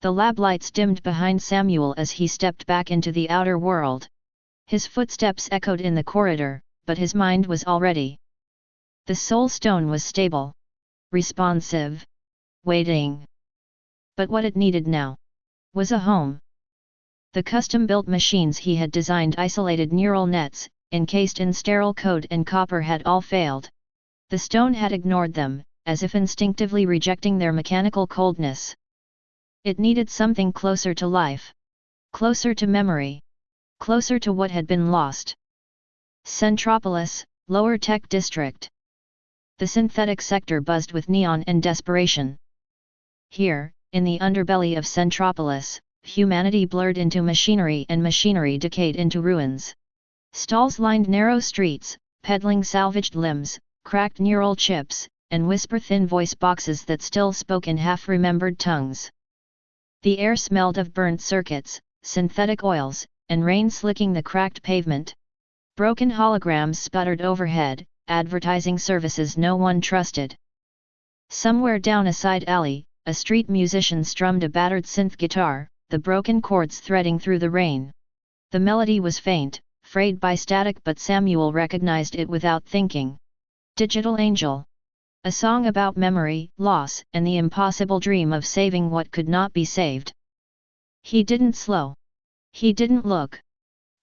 The lab lights dimmed behind Samuel as he stepped back into the outer world. His footsteps echoed in the corridor, but his mind was already. The soul stone was stable. Responsive. Waiting. But what it needed now was a home. The custom-built machines he had designed, isolated neural nets, encased in sterile code and copper, had all failed. The stone had ignored them, as if instinctively rejecting their mechanical coldness. It needed something closer to life. Closer to memory. Closer to what had been lost. Centropolis, Lower Tech District. The synthetic sector buzzed with neon and desperation. Here, in the underbelly of Centropolis, humanity blurred into machinery and machinery decayed into ruins. Stalls lined narrow streets, peddling salvaged limbs, cracked neural chips, and whisper-thin voice boxes that still spoke in half-remembered tongues. The air smelled of burnt circuits, synthetic oils, and rain slicking the cracked pavement. Broken holograms sputtered overhead, advertising services no one trusted. Somewhere down a side alley, a street musician strummed a battered synth guitar, the broken chords threading through the rain. The melody was faint, frayed by static, but Samuel recognized it without thinking. Digital Angel. A song about memory, loss, and the impossible dream of saving what could not be saved. He didn't slow. He didn't look.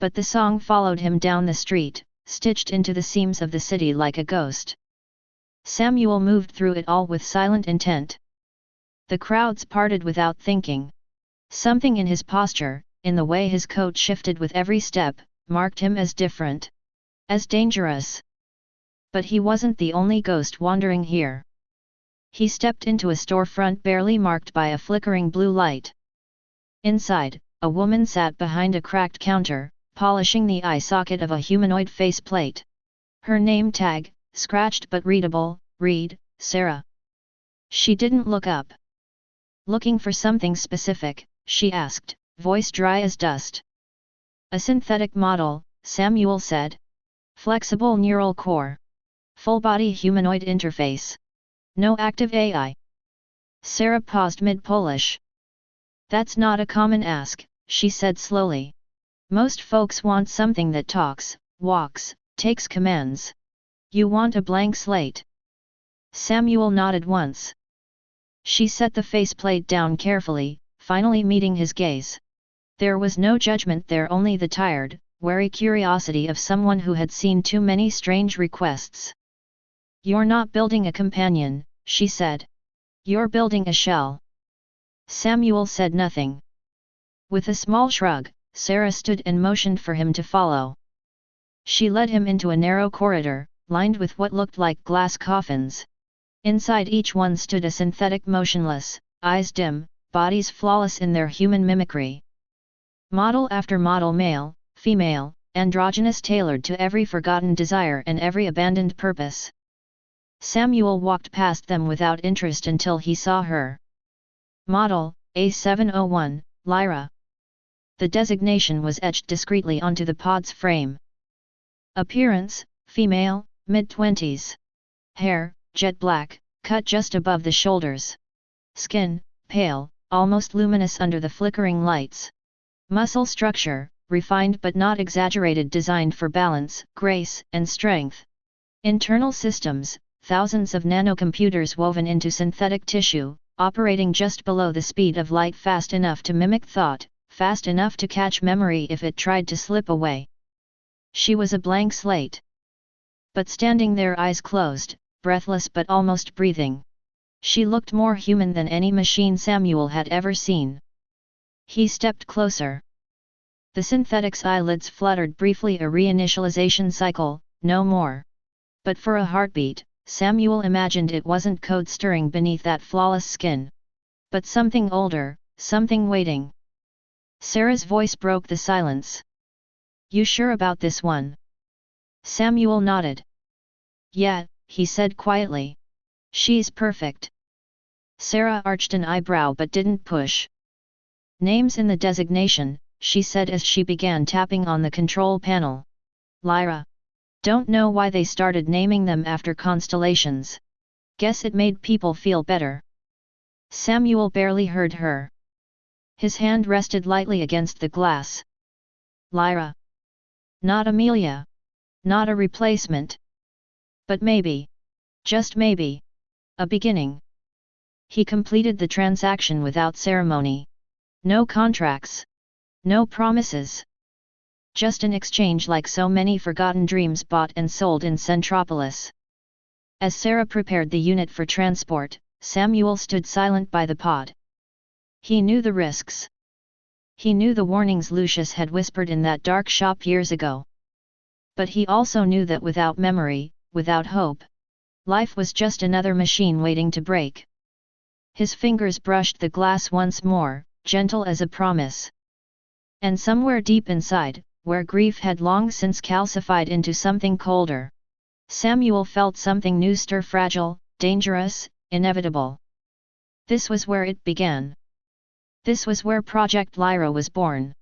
But the song followed him down the street, stitched into the seams of the city like a ghost. Samuel moved through it all with silent intent. The crowds parted without thinking. Something in his posture, in the way his coat shifted with every step, marked him as different. As dangerous. But he wasn't the only ghost wandering here. He stepped into a storefront barely marked by a flickering blue light. Inside, a woman sat behind a cracked counter, polishing the eye socket of a humanoid faceplate. Her name tag, scratched but readable, read, Sarah. She didn't look up. Looking for something specific, she asked, voice dry as dust. A synthetic model, Samuel said. Flexible neural core. Full-body humanoid interface. No active AI. Sarah paused mid-Polish. That's not a common ask, she said slowly. Most folks want something that talks, walks, takes commands. You want a blank slate. Samuel nodded once. She set the faceplate down carefully, finally meeting his gaze. There was no judgment there, only the tired, wary curiosity of someone who had seen too many strange requests. You're not building a companion, she said. You're building a shell. Samuel said nothing. With a small shrug, Sarah stood and motioned for him to follow. She led him into a narrow corridor, lined with what looked like glass coffins. Inside each one stood a synthetic, motionless, eyes dim, bodies flawless in their human mimicry. Model after model, male, female, androgynous, tailored to every forgotten desire and every abandoned purpose. Samuel walked past them without interest until he saw her. Model, A701, Lyra. The designation was etched discreetly onto the pod's frame. Appearance, female, mid-20s. Hair, jet black, cut just above the shoulders. Skin, pale, almost luminous under the flickering lights. Muscle structure, refined but not exaggerated, designed for balance, grace, and strength. Internal systems, thousands of nanocomputers woven into synthetic tissue, operating just below the speed of light, fast enough to mimic thought, fast enough to catch memory if it tried to slip away. She was a blank slate. But standing there, eyes closed, breathless but almost breathing. She looked more human than any machine Samuel had ever seen. He stepped closer. The synthetic's eyelids fluttered briefly, a reinitialization cycle, no more. But for a heartbeat, Samuel imagined it wasn't code stirring beneath that flawless skin. But something older, something waiting. Sarah's voice broke the silence. You sure about this one? Samuel nodded. Yeah, he said quietly. She's perfect. Sarah arched an eyebrow but didn't push. Names in the designation, she said as she began tapping on the control panel. Lyra. Don't know why they started naming them after constellations. Guess it made people feel better. Samuel barely heard her. His hand rested lightly against the glass. Lyra. Not Amelia. Not a replacement. But maybe. Just maybe. A beginning. He completed the transaction without ceremony. No contracts. No promises. Just an exchange like so many forgotten dreams bought and sold in Centropolis. As Sarah prepared the unit for transport, Samuel stood silent by the pod. He knew the risks. He knew the warnings Lucius had whispered in that dark shop years ago. But he also knew that without memory, without hope, life was just another machine waiting to break. His fingers brushed the glass once more, gentle as a promise. And somewhere deep inside, where grief had long since calcified into something colder, Samuel felt something new stir, fragile, dangerous, inevitable. This was where it began. This was where Project Lyra was born.